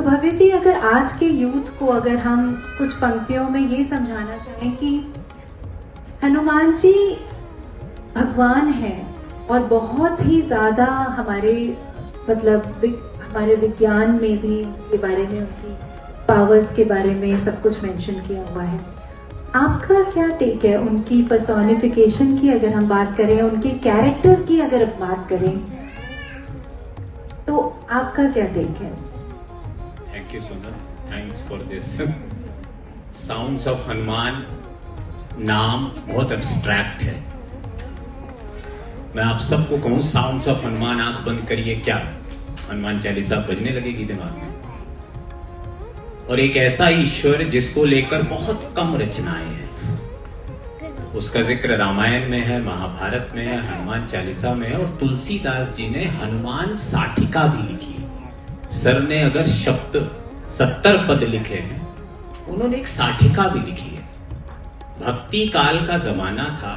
भव्य जी, अगर आज के यूथ को अगर हम कुछ पंक्तियों में ये समझाना चाहें कि हनुमान जी भगवान है और बहुत ही ज़्यादा हमारे हमारे विज्ञान में भी के बारे में, उनकी पावर्स के बारे में सब कुछ मेंशन किया हुआ है, आपका क्या टेक है उनकी पर्सोनिफिकेशन की? अगर हम बात करें उनके कैरेक्टर की, अगर बात करें तो आपका क्या टेक है? Thank you Sonal, thanks for this. Sounds of Hanuman नाम बहुत एब्स्ट्रैक्ट है। मैं आप सबको कहूं साउंड्स ऑफ हनुमान, आंख बंद करिए, क्या हनुमान चालीसा बजने लगेगी दिमाग में? और एक ऐसा ईश्वर जिसको लेकर बहुत कम रचनाएं हैं, उसका जिक्र रामायण में है, महाभारत में है, हनुमान चालीसा में है, और तुलसीदास जी ने हनुमान साठिका भी लिखी है। सर ने अगर शब्द 70 पद लिखे हैं, उन्होंने एक साठिका भी लिखी है। भक्ति काल का जमाना था,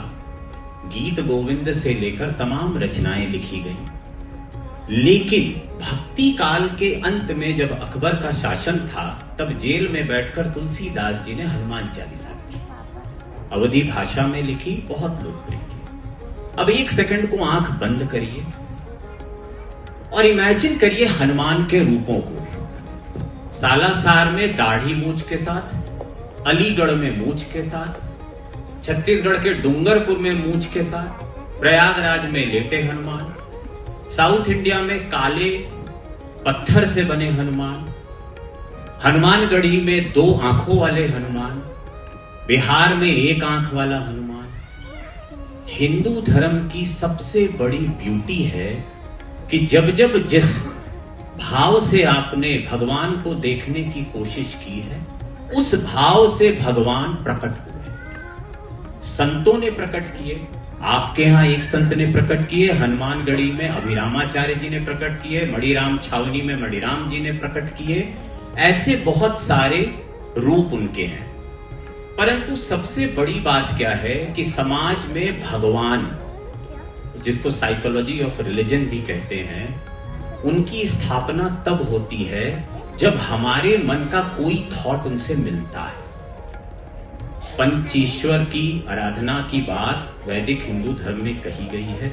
गीत गोविंद से लेकर तमाम रचनाएं लिखी गई, लेकिन भक्ति काल के अंत में जब अकबर का शासन था, तब जेल में बैठकर तुलसीदास जी ने हनुमान चालीसा लिखी, अवधी भाषा में लिखी, बहुत लोकप्रिय की। अब एक सेकंड को आंख बंद करिए और इमेजिन करिए हनुमान के रूपों को। सालासार में दाढ़ी मूंछ के साथ, अलीगढ़ में मूंछ के साथ, छत्तीसगढ़ के डूंगरपुर में मूंछ के साथ, प्रयागराज में लेटे हनुमान, साउथ इंडिया में काले पत्थर से बने हनुमान, हनुमानगढ़ी में 2 आंखों वाले हनुमान, बिहार में 1 आंख वाला हनुमान। हिंदू धर्म की सबसे बड़ी ब्यूटी है कि जब जब जिस भाव से आपने भगवान को देखने की कोशिश की है, उस भाव से भगवान प्रकट हुए। संतों ने प्रकट किए, आपके यहां एक संत ने प्रकट किए, हनुमानगढ़ी में अभिरामाचार्य जी ने प्रकट किए, मणिराम छावनी में मणिराम जी ने प्रकट किए। ऐसे बहुत सारे रूप उनके हैं। परंतु सबसे बड़ी बात क्या है कि समाज में भगवान, जिसको साइकोलॉजी ऑफ रिलीजन भी कहते हैं, उनकी स्थापना तब होती है जब हमारे मन का कोई थॉट उनसे मिलता है। पंचीश्वर की आराधना की बात वैदिक हिंदू धर्म में कही गई है,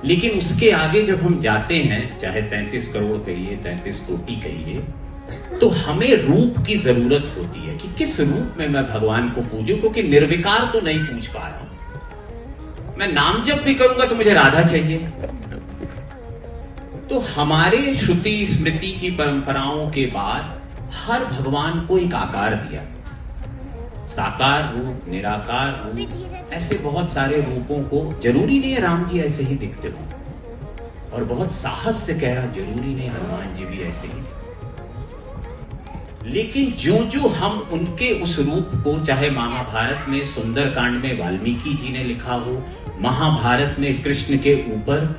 लेकिन उसके आगे जब हम जाते हैं, चाहे 33 करोड़ कहिए, 33 कोटि कहिए, तो हमें रूप की जरूरत होती है कि किस रूप में मैं भगवान को पूजूं, क्योंकि निर्विकार तो नहीं पूज पा रहा हूं। मैं नाम जप भी करूंगा तो मुझे राधा चाहिए। तो हमारे श्रुति स्मृति की परंपराओं के बाद हर भगवान को एक आकार दिया, साकार रूप, निराकार रूप, ऐसे बहुत सारे रूपों को। जरूरी नहीं है राम जी ऐसे ही दिखते हो, और बहुत साहस से कह रहा, जरूरी नहीं हनुमान जी भी ऐसे ही। लेकिन जो जो हम उनके उस रूप को, चाहे महाभारत में सुंदरकांड में वाल्मीकि जी ने लिखा हो, महाभारत में कृष्ण के ऊपर,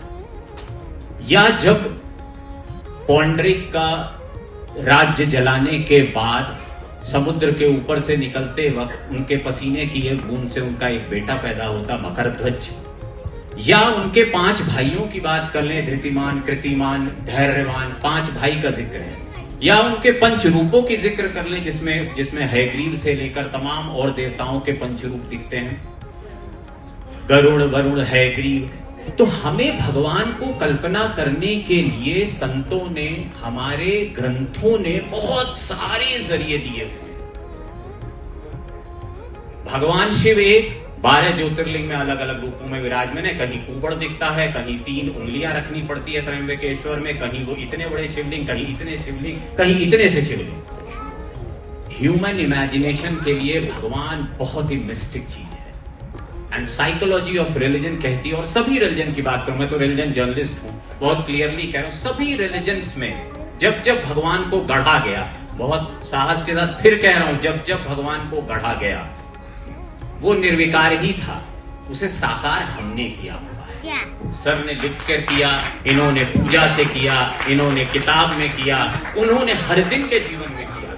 या जब पौंडरिक का राज्य जलाने के बाद समुद्र के ऊपर से निकलते वक्त उनके पसीने की एक बूंद से उनका एक बेटा पैदा होता, मकरध्वज, या उनके 5 भाइयों की बात कर लें, धृतिमान, कृतिमान, धैर्यवान, 5 भाई का जिक्र है, या उनके 5 रूपों की जिक्र कर लें, जिसमें हयग्रीव से लेकर तमाम और देवताओं के 5 रूप दिखते हैं, गरुड़, वरुण, हयग्रीव। तो हमें भगवान को कल्पना करने के लिए संतों ने, हमारे ग्रंथों ने बहुत सारे जरिए दिए हुए। भगवान शिव एक 12 ज्योतिर्लिंग में अलग अलग रूपों में विराजमान है। कहीं कुबड़ दिखता है, कहीं 3 उंगलियां रखनी पड़ती है त्र्यंबकेश्वर में, कहीं वो इतने बड़े शिवलिंग, कहीं इतने शिवलिंग, कहीं इतने से शिवलिंग। ह्यूमन इमेजिनेशन के लिए भगवान बहुत ही मिस्टिक चीज है। एंड साइकोलॉजी ऑफ रिलीजन कहती है, और सभी रिलीजन की बात करूं, मैं तो रिलीजन जर्नलिस्ट हूं, बहुत क्लियरली कह रहा हूं, सभी रिलीजन्स में जब जब भगवान को गढ़ा गया, बहुत साहस के साथ फिर कह रहा हूं, जब जब भगवान को गढ़ा गया, वो निर्विकार ही था, उसे साकार हमने किया हुआ है। सर ने लिख कर किया, इन्होंने पूजा से किया, इन्होंने किताब में किया, उन्होंने हर दिन के जीवन में किया।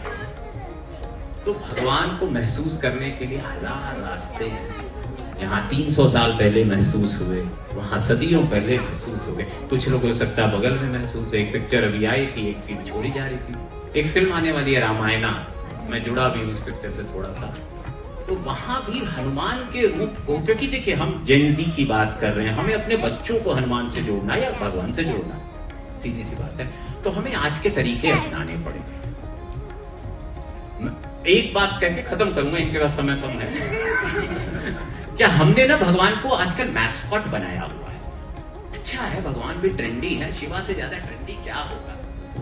तो भगवान को महसूस करने के लिए हजार रास्ते हैं। यहाँ 300 साल पहले महसूस हुए, वहां सदियों पहले महसूस हुए, कुछ लोग हो सकता है बगल में महसूस हुए। एक पिक्चर अभी आई थी, एक सीन छोड़ी जा रही थी। एक फिल्म आने वाली है रामायणा, मैं जुड़ा भी हूं उस पिक्चर से थोड़ा सा, तो वहां भी हनुमान के रूप को, क्योंकि देखिए हम जेनजी की बात कर रहे हैं, हमें अपने बच्चों को हनुमान से जोड़ना या भगवान से जोड़ना, सीधी सी बात है, तो हमें आज के तरीके अपनाने पड़ेंगे। एक बात कह के खत्म करूंगा, इनके पास समय कम है। क्या हमने ना भगवान को आजकल मैस्कॉट बनाया हुआ है। अच्छा है, भगवान भी ट्रेंडी है, शिवा से ज्यादा ट्रेंडी क्या होगा,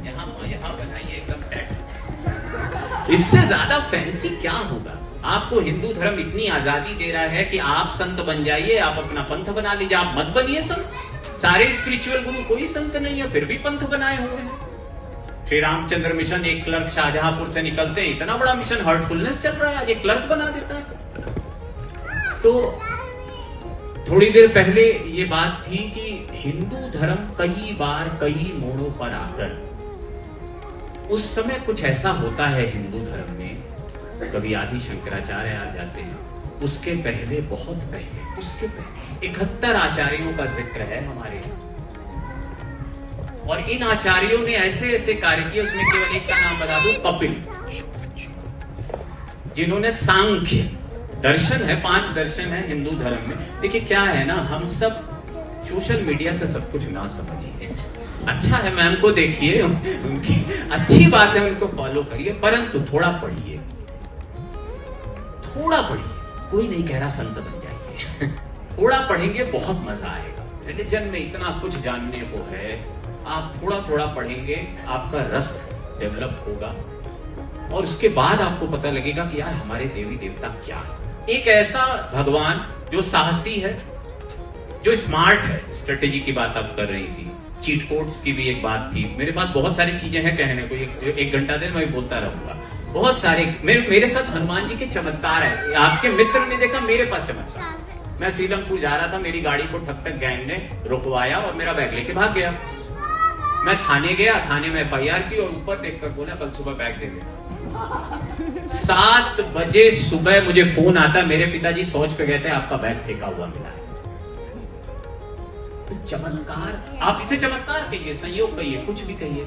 यहाँ बनाइए एकदम टैट, इससे ज्यादा फैंसी क्या होगा। आपको हिंदू धर्म इतनी आजादी दे रहा है कि आप संत बन जाइए, आप अपना पंथ बना लीजिए, आप मत बनिए संत। सारे स्पिरिचुअल गुरु कोई संत नहीं है, फिर भी पंथ बनाए हुए हैं। श्री रामचंद्र मिशन, एक क्लर्क शाहजहांपुर से निकलते हैं, इतना बड़ा मिशन हार्टफुलनेस चल रहा है, आज एक क्लर्क बना देता है। तो थोड़ी देर पहले ये बात थी कि हिंदू धर्म कई बार कई मोड़ों पर आकर, उस समय कुछ ऐसा होता है हिंदू धर्म में, कभी आदि शंकराचार्य आ जाते हैं, उसके पहले, बहुत पहले, उसके पहले 71 आचार्यों का जिक्र है हमारे यहाँ। और इन आचार्यों ने ऐसे ऐसे कार्य किए, उसमें केवल एक का नाम बता दूं, कपिल, जिन्होंने सांख्य दर्शन है, 5 दर्शन है हिंदू धर्म में। देखिए क्या है ना, हम सब सोशल मीडिया से सब कुछ ना समझिए, अच्छा है मैम को देखिए, उनकी अच्छी बात है, उनको फॉलो करिए, परंतु थोड़ा पढ़िए, थोड़ा पढ़िए, कोई नहीं कह रहा संत बन जाइए। थोड़ा पढ़ेंगे बहुत मजा आएगा। रिलीजन में इतना कुछ जानने को है, आप थोड़ा थोड़ा पढ़ेंगे, आपका रस डेवलप होगा, और उसके बाद आपको पता लगेगा कि यार हमारे देवी देवता क्या है। एक ऐसा भगवान जो साहसी है, जो स्मार्ट है, स्ट्रेटेजी की बात आप कर रही थी, चीट कोड्स की भी एक बात थी। मेरे पास बहुत सारी चीजें हैं कहने को, एक घंटा देर मैं बोलता रहूंगा, बहुत सारे। मेरे साथ हनुमान जी के चमत्कार है, आपके मित्र ने देखा, मेरे पास चमत्कार। मैं सीलमपुर जा रहा था, मेरी गाड़ी को ठक ठक गैंग ने रुकवाया और मेरा बैग लेके भाग गया। मैं थाने गया, थाने में FIR की और ऊपर देखकर बोला कल सुबह बैग दे देना। 7 बजे सुबह मुझे फोन आता, मेरे पिताजी सोच पे गए थे, आपका बैग फेंका हुआ मिला है। चमत्कार, आप इसे चमत्कार कहिए, संयोग कहिए, कुछ भी कहिए।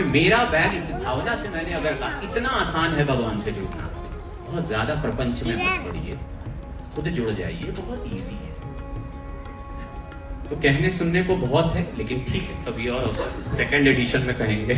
मेरा बैग इस भावना से मैंने अगर कहा, इतना आसान है भगवान से जुड़ना, बहुत ज्यादा प्रपंच में मत पड़िए, खुद जुड़ जाइए, बहुत इजी है। तो कहने सुनने को बहुत है, लेकिन ठीक है, कभी और सेकंड एडिशन में कहेंगे।